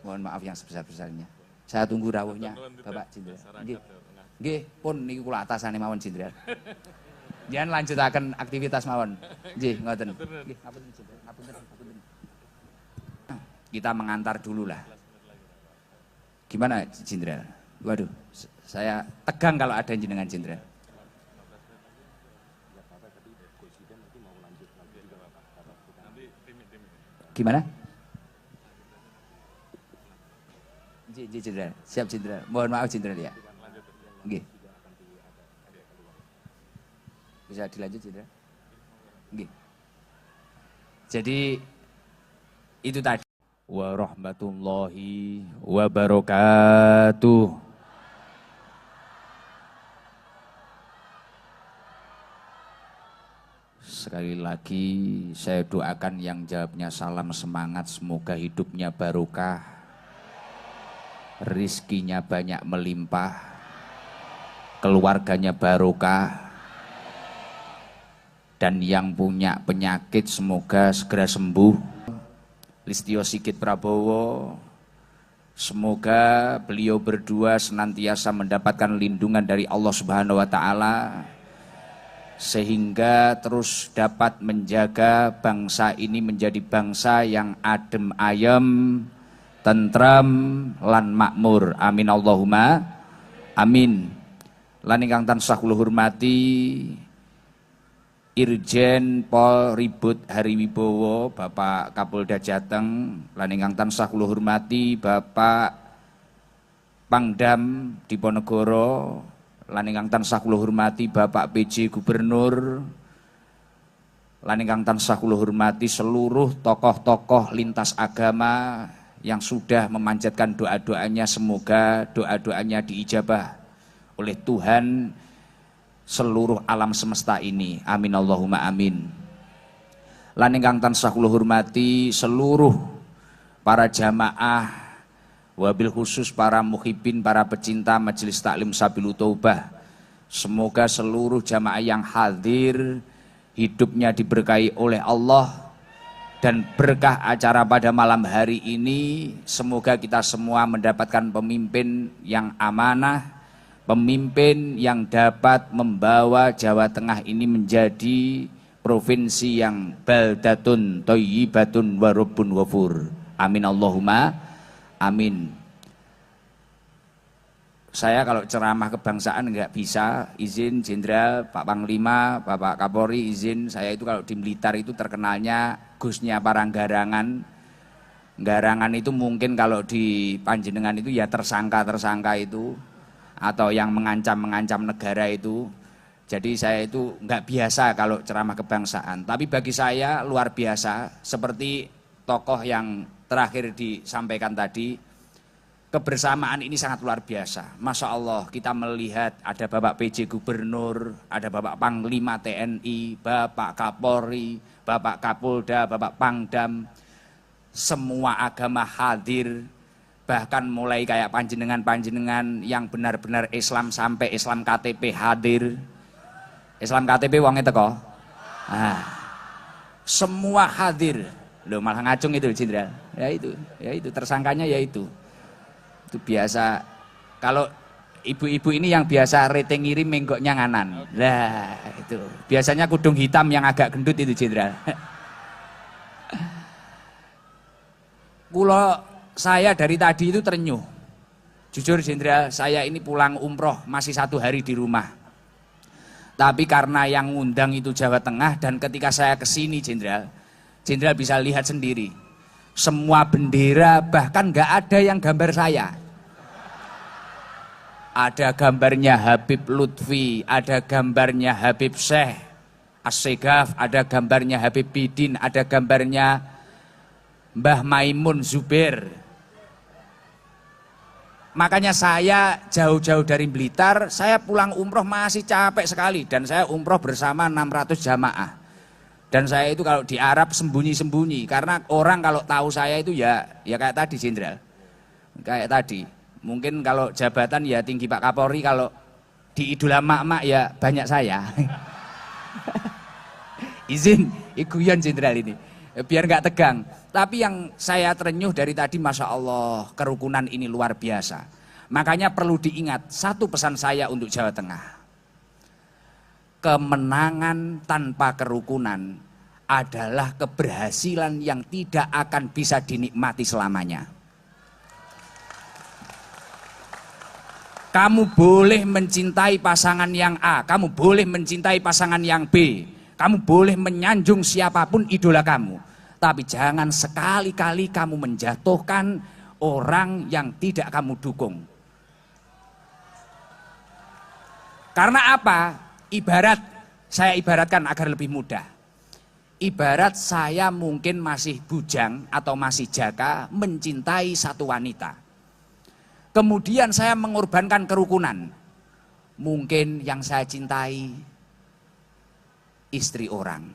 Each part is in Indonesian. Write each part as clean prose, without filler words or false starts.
Mohon maaf yang sebesar-besarnya. Saya tunggu rawuhnya Bapak Jenderal. Nggih. Nggih, pun niku kula atasane mawon Jenderal. Jangan lanjutaken aktivitas mawon. Nggih, ngoten. Nggih, ngapunten Jenderal. Ngapunten. Kita mengantar dulu lah. Gimana Jenderal? Waduh, saya tegang kalau ada jenengan Jenderal. Gimana? Jenderal, siap Jenderal. Mohon maaf Jenderal ya. Nggih. Bisa dilanjut Jenderal? Nggih. Jadi itu tadi. Warahmatullahi wabarakatuh. Sekali lagi saya doakan yang jawabnya salam semangat, semoga hidupnya barokah, rizkinya banyak melimpah, keluarganya barokah, dan yang punya penyakit semoga segera sembuh. Listio Sigit Prabowo, semoga beliau berdua senantiasa mendapatkan lindungan dari Allah Subhanahu wa Ta'ala, sehingga terus dapat menjaga bangsa ini menjadi bangsa yang adem ayem, tentram lan makmur. Amin Allahumma amin. Lan ingkang tansah kula hormati Irjen Pol Ribut Hariwibowo Bapak Kapolda Jateng, lan ingkang tansah kula hormati Bapak Pangdam Diponegoro, lan ingkang tansah kula hormati Bapak PJ Gubernur, lan ingkang tansah kula hormati seluruh tokoh-tokoh lintas agama yang sudah memanjatkan doa-doanya, semoga doa-doanya diijabah oleh Tuhan seluruh alam semesta ini. Amin Allahumma amin. Lan ingkang tansah kula hormati seluruh para jamaah, wabil khusus para muhibin, para pecinta Majelis Taklim Sabilul Taubah. Semoga seluruh jamaah yang hadir hidupnya diberkahi oleh Allah, dan berkah acara pada malam hari ini semoga kita semua mendapatkan pemimpin yang amanah, pemimpin yang dapat membawa Jawa Tengah ini menjadi provinsi yang baldatun thayyibatun wa rabbun ghafur. Amin Allahumma amin. Saya kalau ceramah kebangsaan nggak bisa, izin Jenderal, Pak Panglima, Bapak Kapolri, izin. Saya itu kalau di Blitar itu terkenalnya Gusnya Paranggarangan. Garangan itu mungkin kalau di Panjenengan itu ya tersangka itu, atau yang mengancam negara itu. Jadi saya itu nggak biasa kalau ceramah kebangsaan. Tapi bagi saya luar biasa, seperti tokoh yang terakhir disampaikan tadi, kebersamaan ini sangat luar biasa. Masya Allah, kita melihat ada Bapak PJ Gubernur, ada Bapak Panglima TNI, Bapak Kapolri, Bapak Kapolda, Bapak Pangdam, semua agama hadir. Bahkan mulai kayak panjenengan yang benar-benar Islam sampai Islam KTP hadir. Islam KTP wongnya teko. Nah, semua hadir. Loh, malah ngacung itu Jenderal. Ya itu tersangkanya ya itu. Itu biasa. Kalau ibu-ibu ini yang biasa rating ngirim menggoknya nganan. Nah, itu. Biasanya kudung hitam yang agak gendut itu Jenderal. Saya dari tadi itu terenyuh. Jujur Jenderal, saya ini pulang umroh masih 1 hari di rumah. Tapi karena yang ngundang itu Jawa Tengah, dan ketika saya kesini Jenderal bisa lihat sendiri. Semua bendera, bahkan nggak ada yang gambar saya. Ada gambarnya Habib Lutfi, ada gambarnya Habib Syekh As-Segaf, ada gambarnya Habib Bidin, ada gambarnya Mbah Maimun Zubair. Makanya saya jauh-jauh dari Blitar, saya pulang umroh masih capek sekali, dan saya umroh bersama 600 jamaah. Dan saya itu kalau di Arab sembunyi-sembunyi, karena orang kalau tahu saya itu ya kayak tadi Jenderal. Kayak tadi. Mungkin kalau jabatan ya tinggi Pak Kapolri, kalau di idola mak-mak ya banyak saya. Izin iguyon Jenderal ini. biar nggak tegang. Tapi yang saya terenyuh dari tadi, Masya Allah, kerukunan ini luar biasa. Makanya perlu diingat, satu pesan saya untuk Jawa Tengah. Kemenangan tanpa kerukunan adalah keberhasilan yang tidak akan bisa dinikmati selamanya. Kamu boleh mencintai pasangan yang A, kamu boleh mencintai pasangan yang B, kamu boleh menyanjung siapapun idola kamu. Tapi jangan sekali-kali kamu menjatuhkan orang yang tidak kamu dukung. Karena apa? Saya ibaratkan agar lebih mudah. Ibarat saya mungkin masih bujang atau masih jaka mencintai satu wanita. Kemudian saya mengorbankan kerukunan. Mungkin yang saya cintai istri orang.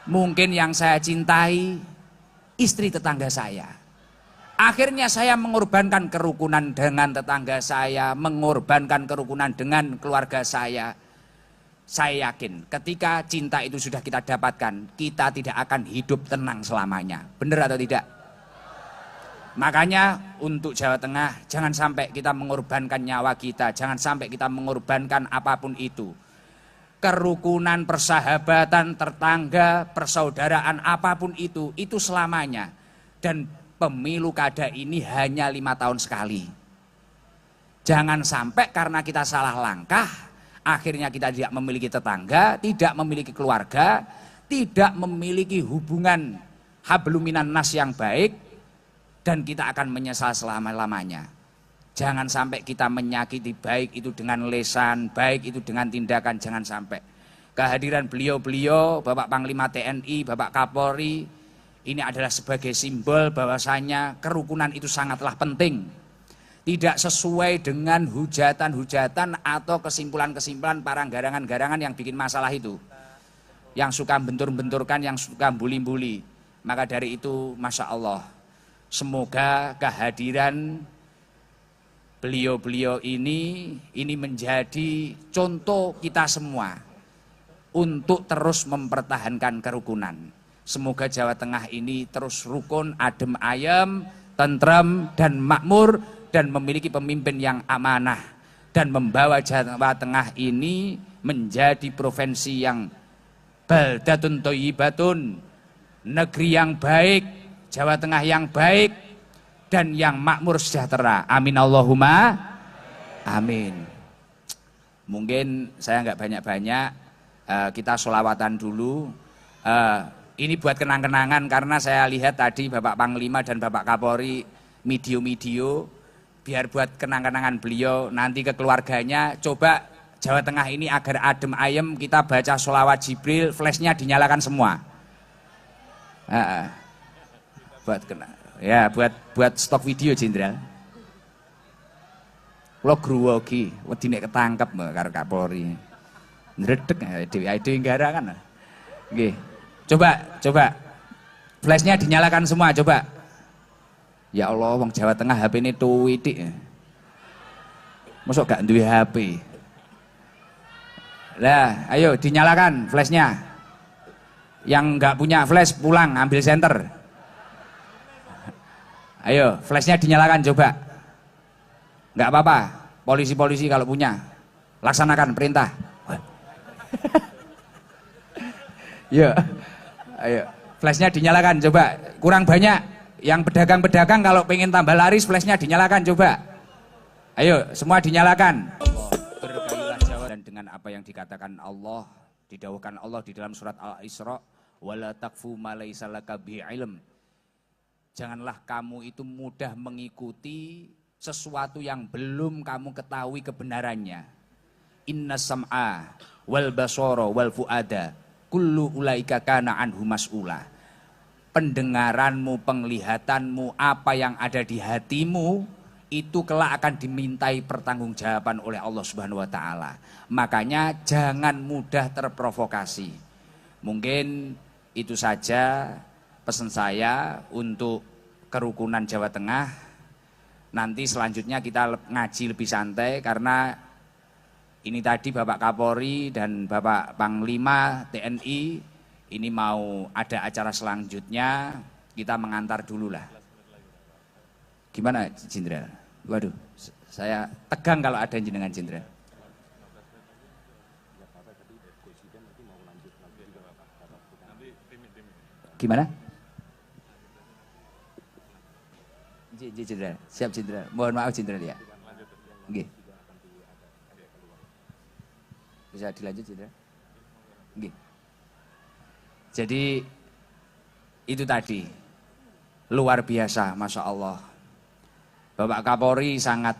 Mungkin yang saya cintai istri tetangga saya. Akhirnya saya mengorbankan kerukunan dengan tetangga saya, mengorbankan kerukunan dengan keluarga saya. Saya yakin ketika cinta itu sudah kita dapatkan, kita tidak akan hidup tenang selamanya. Benar atau tidak? Makanya untuk Jawa Tengah, jangan sampai kita mengorbankan nyawa kita, jangan sampai kita mengorbankan apapun itu. Kerukunan, persahabatan, tetangga, persaudaraan, apapun itu selamanya. Dan pemilu kada ini hanya 5 tahun sekali. Jangan sampai karena kita salah langkah, akhirnya kita tidak memiliki tetangga, tidak memiliki keluarga, tidak memiliki hubungan habluminan nas yang baik, dan kita akan menyesal selama-lamanya. Jangan sampai kita menyakiti, baik itu dengan lesan, baik itu dengan tindakan, jangan sampai. Kehadiran beliau-beliau, Bapak Panglima TNI, Bapak Kapolri, ini adalah sebagai simbol bahwasanya kerukunan itu sangatlah penting. Tidak sesuai dengan hujatan-hujatan atau kesimpulan-kesimpulan para garangan-garangan yang bikin masalah itu. Yang suka bentur-benturkan, yang suka bully-bully. Maka dari itu, Masya Allah, semoga kehadiran beliau-beliau ini menjadi contoh kita semua untuk terus mempertahankan kerukunan. Semoga Jawa Tengah ini terus rukun, adem ayem, tentrem dan makmur, dan memiliki pemimpin yang amanah, dan membawa Jawa Tengah ini menjadi provinsi yang baldatun thayyibatun, negeri yang baik, Jawa Tengah yang baik dan yang makmur sejahtera. Amin Allahumma amin. Mungkin saya nggak banyak-banyak, kita sholawatan dulu. Ini buat kenang-kenangan karena saya lihat tadi Bapak Panglima dan Bapak Kapolri video-video, biar buat kenang-kenangan beliau nanti ke keluarganya. Coba Jawa Tengah ini agar adem ayem, kita baca sholawat Jibril, flashnya dinyalakan semua. Buat stok video Jenderal. Kulo gruwogi, wedi nek ketangkep karo Kapolri. Ndredeg dhewe garangan. Nggih. Coba flashnya dinyalakan semua, coba. Ya Allah, wong Jawa Tengah HP ini tuwitik. Mosok gak duwe HP. Lah, ayo dinyalakan flashnya. Yang nggak punya flash pulang ambil senter. Ayo, flashnya dinyalakan coba. Nggak apa-apa, polisi-polisi kalau punya, laksanakan perintah. Yo, ayo, flashnya dinyalakan coba. Kurang banyak, yang pedagang-pedagang kalau pengen tambah laris, flashnya dinyalakan coba. Ayo, semua dinyalakan. Allah, berkailah Jawa dan dengan apa yang dikatakan Allah, didawuhkan Allah di dalam surat Al-Isra, wala taqfu ma laisa laka bihi ilm. Janganlah kamu itu mudah mengikuti sesuatu yang belum kamu ketahui kebenarannya. Inna sam'a wal basara wal fuada kullu ulaika kana anhu mas'ula. Pendengaranmu, penglihatanmu, apa yang ada di hatimu itu kelak akan dimintai pertanggungjawaban oleh Allah Subhanahu wa taala. Makanya jangan mudah terprovokasi. Mungkin itu saja pesan saya untuk kerukunan Jawa Tengah. Nanti selanjutnya kita ngaji lebih santai karena ini tadi Bapak Kapolri dan Bapak Panglima TNI Ini mau ada acara selanjutnya, kita mengantar dulu lah. Gimana Jenderal? Waduh, saya tegang kalau ada jenengan Jenderal. Gimana? Jenderal, siap Jenderal. Mohon maaf Jenderal ya. Nggih. Bisa dilanjut Jenderal? Nggih. Jadi itu tadi luar biasa, Masya Allah. Bapak Kapolri sangat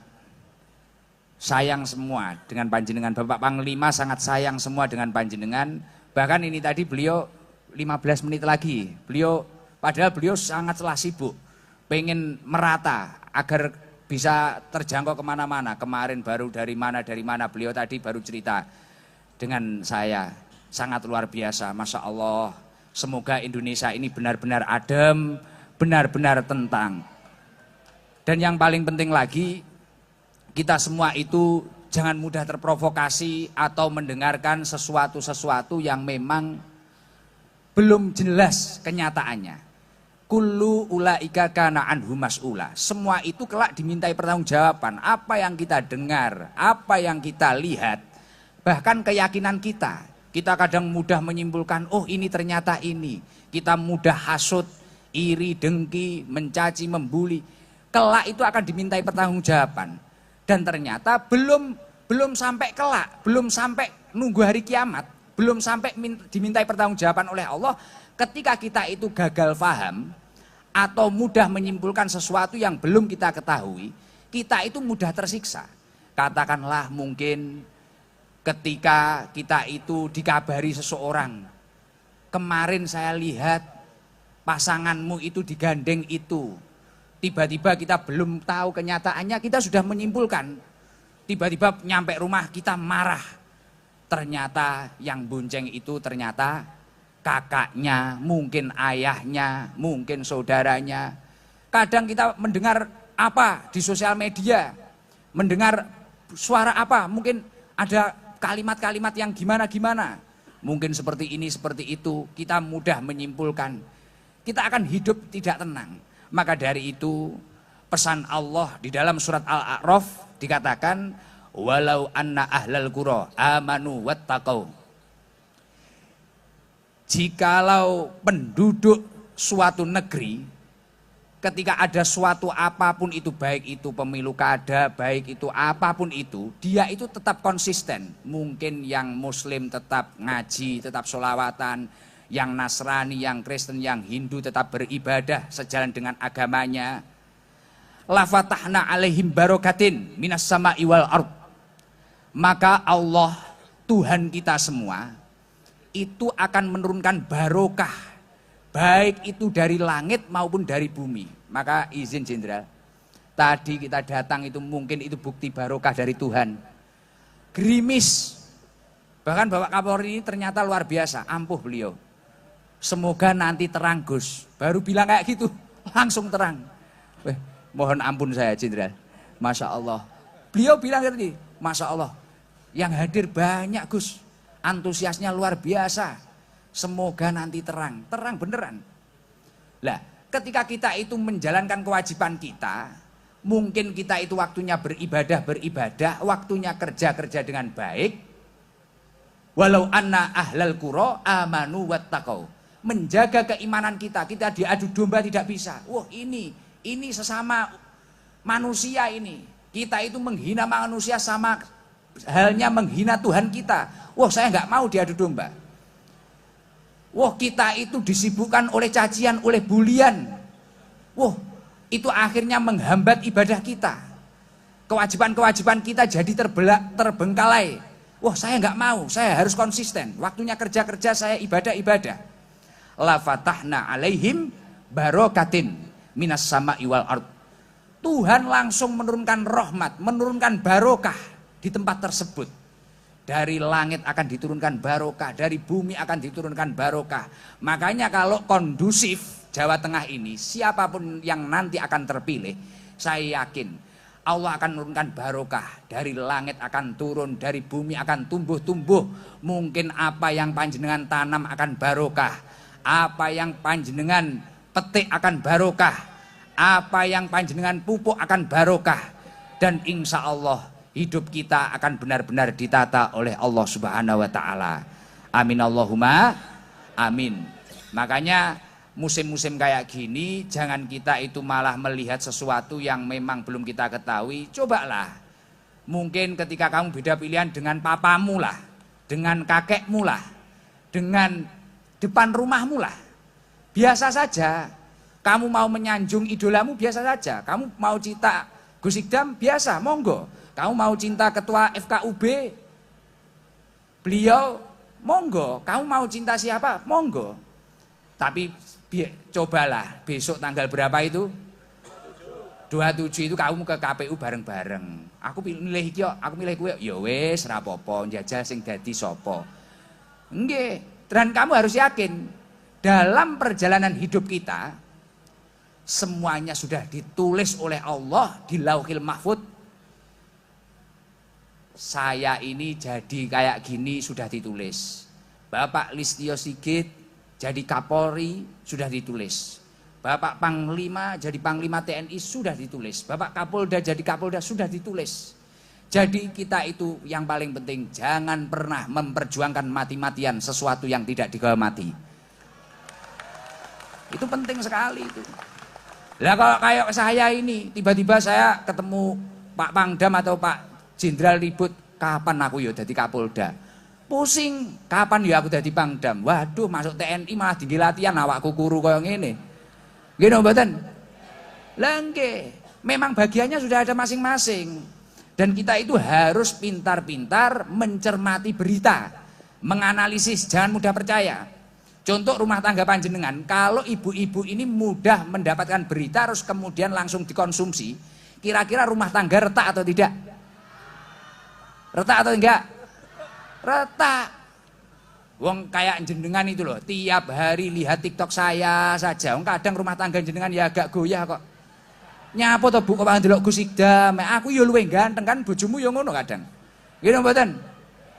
sayang semua dengan panjenengan. Bapak Panglima sangat sayang semua dengan panjenengan. Bahkan ini tadi beliau 15 menit lagi. Padahal beliau sangatlah sibuk. Pengen merata agar bisa terjangkau kemana-mana. Kemarin baru dari mana beliau tadi baru cerita dengan saya. Sangat luar biasa, Masya Allah. Semoga Indonesia ini benar-benar adem, benar-benar tentang. Dan yang paling penting lagi, kita semua itu jangan mudah terprovokasi atau mendengarkan sesuatu-sesuatu yang memang belum jelas kenyataannya. Kullu ulaika kana anhu mas'ula. Semua itu kelak dimintai pertanggungjawaban. Apa yang kita dengar, apa yang kita lihat, bahkan keyakinan kita. Kita kadang mudah menyimpulkan, oh ini ternyata ini. Kita mudah hasut, iri, dengki, mencaci, membuli. Kelak itu akan dimintai pertanggungjawaban. Dan ternyata belum sampai kelak, belum sampai nunggu hari kiamat, belum sampai dimintai pertanggungjawaban oleh Allah. Ketika kita itu gagal paham atau mudah menyimpulkan sesuatu yang belum kita ketahui, kita itu mudah tersiksa. Katakanlah mungkin ketika kita itu dikabari seseorang, kemarin saya lihat pasanganmu itu digandeng itu. Tiba-tiba kita belum tahu kenyataannya, kita sudah menyimpulkan. Tiba-tiba nyampe rumah kita marah. Ternyata yang bonceng itu ternyata kakaknya, mungkin ayahnya, mungkin saudaranya. Kadang kita mendengar apa di sosial media, mendengar suara apa, mungkin ada kalimat-kalimat yang gimana-gimana. Mungkin seperti ini, seperti itu. Kita mudah menyimpulkan. Kita akan hidup tidak tenang. Maka dari itu pesan Allah di dalam surat Al-A'raf dikatakan, walau anna ahlal qura amanu wattaqau. Jikalau penduduk suatu negeri, ketika ada suatu apapun itu, baik itu pemilu kada, baik itu apapun itu, dia itu tetap konsisten. Mungkin yang muslim tetap ngaji, tetap sholawatan, yang Nasrani, yang Kristen, yang Hindu tetap beribadah sejalan dengan agamanya. La fatahna alaihim barokatin minas sama'i wal ard. Maka Allah, Tuhan kita semua, itu akan menurunkan barokah, baik itu dari langit maupun dari bumi. Maka izin Jenderal, tadi kita datang itu mungkin itu bukti barokah dari Tuhan. Gerimis, bahkan Bapak Kapolri ini ternyata luar biasa, ampuh beliau. Semoga nanti terang Gus, baru bilang kayak gitu, langsung terang. Mohon ampun saya Jenderal, Masya Allah. Beliau bilang tadi, Masya Allah, yang hadir banyak Gus, antusiasnya luar biasa. Semoga nanti terang beneran. Lah, ketika kita itu menjalankan kewajiban kita, mungkin kita itu waktunya beribadah, waktunya kerja dengan baik. Walau anna ahlal qura amanu wattaqau. Menjaga keimanan kita diadu domba tidak bisa. Wah, ini sesama manusia ini. Kita itu menghina manusia sama halnya menghina Tuhan kita. Wah, saya nggak mau diadu domba. Wah, kita itu disibukkan oleh cacian, oleh bulian. Wah, itu akhirnya menghambat ibadah kita. Kewajiban-kewajiban kita jadi terbengkalai. Wah, saya nggak mau, saya harus konsisten. Waktunya kerja-kerja, saya ibadah-ibadah. La fatahna alaihim barokatin minas sama'i wal ard. Tuhan langsung menurunkan rahmat, menurunkan barokah di tempat tersebut. Dari langit akan diturunkan barokah, dari bumi akan diturunkan barokah. Makanya kalau kondusif Jawa Tengah ini, siapapun yang nanti akan terpilih, saya yakin Allah akan menurunkan barokah, dari langit akan turun, dari bumi akan tumbuh-tumbuh. Mungkin apa yang panjenengan tanam akan barokah, apa yang panjenengan petik akan barokah, apa yang panjenengan pupuk akan barokah. Dan insya Allah hidup kita akan benar-benar ditata oleh Allah Subhanahu wa Ta'ala. Amin Allahumma amin. Makanya musim-musim kayak gini jangan kita itu malah melihat sesuatu yang memang belum kita ketahui. Cobalah, mungkin ketika kamu beda pilihan dengan papamu lah, dengan kakekmu lah, dengan depan rumahmu lah, biasa saja. Kamu mau menyanjung idolamu biasa saja. Kamu mau cinta Gus Ikdam biasa, monggo. Kamu mau cinta ketua FKUB beliau, monggo. Kamu mau cinta siapa, monggo. Tapi cobalah besok tanggal berapa itu? 27 itu kamu ke KPU bareng-bareng. Aku milih iki, aku milih kowe. Ya wis, ora apa-apa, njajal sing dadi sapa. Nggih, dan kamu harus yakin dalam perjalanan hidup kita semuanya sudah ditulis oleh Allah di Lauhil Mahfuz. Saya ini jadi kayak gini sudah ditulis. Bapak Listio Sigit jadi Kapolri sudah ditulis. Bapak Panglima jadi Panglima TNI sudah ditulis. Bapak Kapolda jadi Kapolda sudah ditulis. Jadi kita itu yang paling penting jangan pernah memperjuangkan mati-matian sesuatu yang tidak dikehendaki. Itu penting sekali itu. Lah kalau kayak saya ini tiba-tiba saya ketemu Pak Pangdam atau Pak Jenderal ribut, kapan aku ya jadi Kapolda? Pusing, kapan ya aku jadi Pangdam? Waduh, masuk TNI malah tinggi latihan awakku kuru koyo ngene. Nggih napa mboten? Lah nggih, memang bagiannya sudah ada masing-masing. Dan kita itu harus pintar-pintar mencermati berita, menganalisis, jangan mudah percaya. Contoh rumah tangga panjenengan, kalau ibu-ibu ini mudah mendapatkan berita terus kemudian langsung dikonsumsi, kira-kira rumah tangga retak atau tidak? Retak atau enggak? Retak. Wong kayak jenengan itu loh, tiap hari lihat TikTok saya saja. Wong kadang rumah tangga jenengan ya agak goyah kok. Nyapa to Bu kok ndelok Gus Ikdam? Aku ya luwih ganteng kan, bojomu ya ngono kadang. Nggih mboten?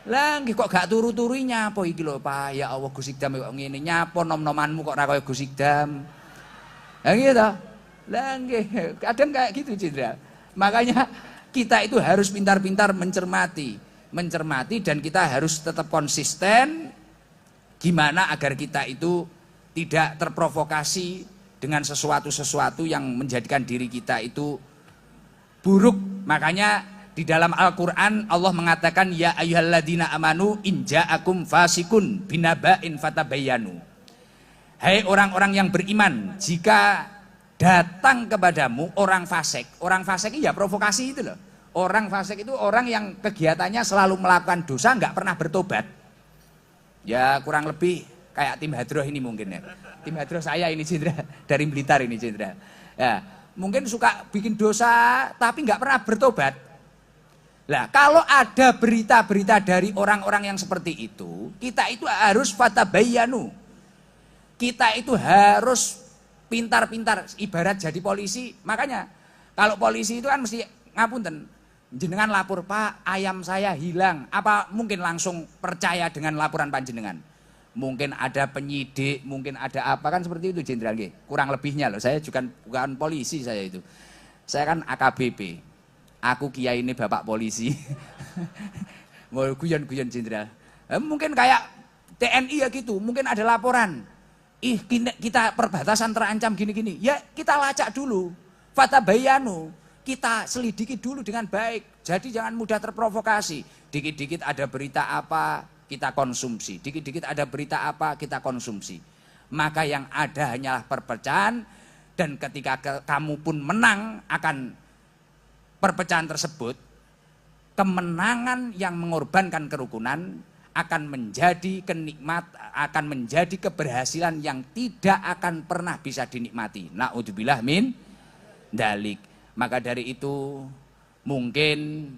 Lah nggih kok gak turu-turi nyapa iki lho Pak. Ya Allah Gus Ikdam kok ngene, nyapa nom-nomanmu kok ora kaya Gus Ikdam. Lah nggih to? Lah nggih, kadang kayak gitu Jenderal. Makanya kita itu harus pintar-pintar mencermati dan kita harus tetap konsisten gimana agar kita itu tidak terprovokasi dengan sesuatu-sesuatu yang menjadikan diri kita itu buruk. Makanya di dalam Al-Qur'an Allah mengatakan ya ayyuhalladzina amanu in ja'akum fasikun binaba'in fatabayyanu. Hai orang-orang yang beriman, jika datang kepadamu orang fasik. Orang fasik ya provokasi itu loh. Orang fasik itu orang yang kegiatannya selalu melakukan dosa, nggak pernah bertobat. Ya kurang lebih kayak tim Hadroh ini mungkin ya. Tim Hadroh saya ini Jenderal, dari Blitar ini Jenderal. Ya, mungkin suka bikin dosa tapi nggak pernah bertobat. Lah kalau ada berita-berita dari orang-orang yang seperti itu, kita itu harus fatabayyanu. Kita itu harus pintar-pintar, ibarat jadi polisi. Makanya kalau polisi itu kan mesti ngapunten. Jenengan lapor, Pak, ayam saya hilang. Apa mungkin langsung percaya dengan laporan panjenengan? Mungkin ada penyidik, mungkin ada apa kan seperti itu Jenderal. Kurang lebihnya loh, saya juga bukan polisi saya itu. Saya kan AKBP. Aku kiai ini bapak polisi. Mau guyon-guyon Jenderal. Mungkin kayak TNI ya gitu, mungkin ada laporan. Kita perbatasan terancam gini-gini. Ya kita lacak dulu. Fatabayyanu. Kita selidiki dulu dengan baik. Jadi jangan mudah terprovokasi. Dikit-dikit ada berita apa, kita konsumsi. Dikit-dikit ada berita apa, kita konsumsi. Maka yang ada hanyalah perpecahan. Dan ketika kamu pun menang akan perpecahan tersebut, kemenangan yang mengorbankan kerukunan akan menjadi akan menjadi keberhasilan yang tidak akan pernah bisa dinikmati. Na'udzubillah min dalik. Maka dari itu mungkin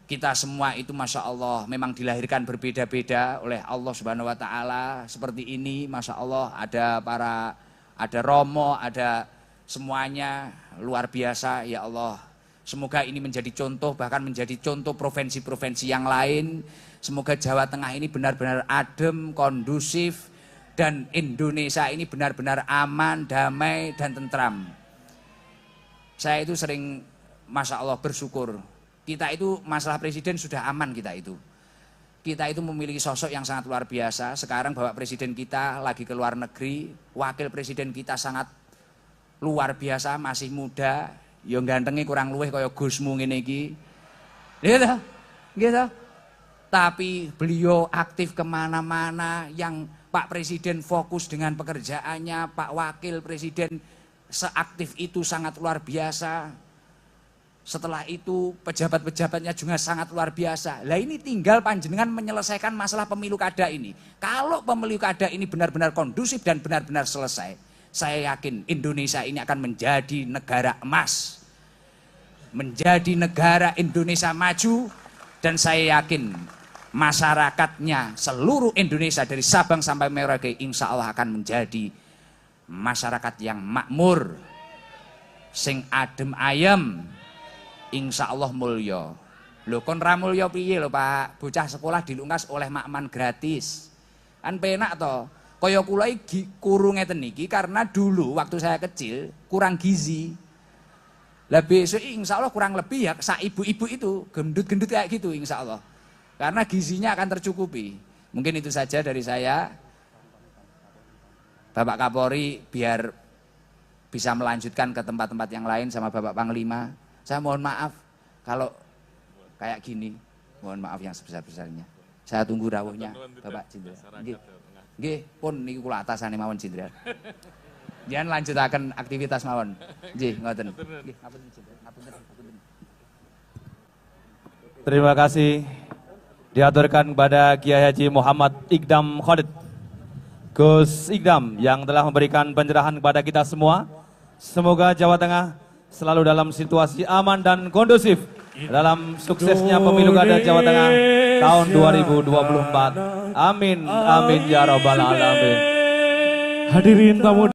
kita semua itu Masya Allah memang dilahirkan berbeda-beda oleh Allah Subhanahu Wa Ta'ala. Seperti ini Masya Allah ada Romo, ada semuanya luar biasa ya Allah. Semoga ini menjadi contoh, bahkan menjadi contoh provinsi-provinsi yang lain. Semoga Jawa Tengah ini benar-benar adem, kondusif, dan Indonesia ini benar-benar aman, damai, dan tentram. Saya itu sering, Masya Allah, bersyukur. Kita itu masalah presiden sudah aman kita itu. Kita itu memiliki sosok yang sangat luar biasa. Sekarang Bapak Presiden kita lagi ke luar negeri, wakil presiden kita sangat luar biasa, masih muda, yang gantengnya kurang luweh kaya Gusmu ngene iki. Gitu. Tapi beliau aktif kemana-mana, yang Pak Presiden fokus dengan pekerjaannya, Pak Wakil Presiden seaktif itu sangat luar biasa. Setelah itu pejabat-pejabatnya juga sangat luar biasa. Lah ini tinggal panjenengan menyelesaikan masalah pemilu kada ini. Kalau pemilu kada ini benar-benar kondusif dan benar-benar selesai, saya yakin Indonesia ini akan menjadi negara emas. Menjadi negara Indonesia maju, dan saya yakin masyarakatnya seluruh Indonesia dari Sabang sampai Merauke insya Allah akan menjadi masyarakat yang makmur, sing adem ayem, insya Allah mulya. Lho kon ra mulya piye lho Pak? Bocah sekolah dilungkas oleh makman gratis. Kan penak to. Kaya kula iki kuru ngeten niki karena dulu waktu saya kecil kurang gizi. Lah besok insya Allah kurang lebih ya sak ibu-ibu itu gendut-gendut kayak gitu insya Allah. Karena gizinya akan tercukupi. Mungkin itu saja dari saya. Bapak Kapolri biar bisa melanjutkan ke tempat-tempat yang lain sama Bapak Panglima. Saya mohon maaf kalau kayak gini, mohon maaf yang sebesar-besarnya. Saya tunggu rawuhnya Bapak Jenderal. Nggih, pun niku kula atasane mawon Jenderal. Jangan lanjutaken aktivitas mawon. Nggih, ngoten. Nggih, ngapunten Jenderal. Terima kasih diaturkan kepada Kiai Haji Muhammad Iqdam Khalid, Gus Iqdam, yang telah memberikan pencerahan kepada kita semua. Semoga Jawa Tengah selalu dalam situasi aman dan kondusif dalam suksesnya pemilu kada Jawa Tengah tahun 2024. Amin, amin ya robbal alamin. Hadirin tamu